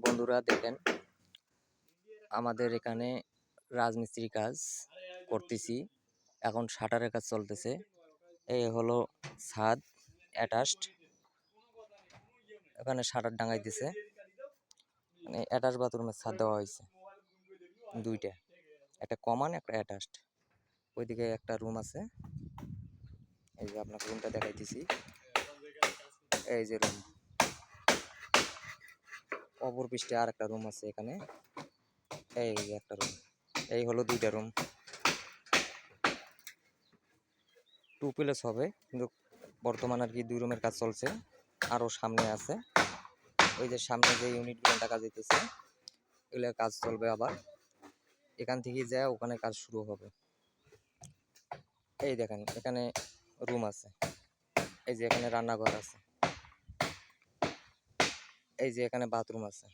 বন্ধুরা দেখেন আমাদের এখানে রাজমিস্ত্রি কাজ করতেছি। এখন শাটারের কাজ চলতেছে। এই হলো ছাদ অ্যাটাচড, এখানে শাটার ডাঙাই দিছে, মানে অ্যাটাচ বাথরুমের ছাদ দেওয়া হয়েছে দুইটা, একটা কমন একটা অ্যাটাচড। ওইদিকে একটা রুম আছে, এই যে আপনাকে রুমটা দেখাইতেছি। এই যে রুম, অপর পৃষ্ঠে আর একটা রুম আছে এখানে। এই যে একটা রুম, এই হলো দুইটা রুম। 2 প্লেস হবে, কিন্তু বর্তমান আর কি 2 রুমের কাজ চলছে, আরও সামনে আছে। ওই যে সামনে যে ইউনিটগুলো টাকা যেতেছে এগুলোর কাজ চলবে, আবার এখান থেকে যায় ওখানে কাজ শুরু হবে। এই দেখেন এখানে রুম আছে, এই যে এখানে রান্নাঘর আছে, এই যে এখানে বাথরুম আছে।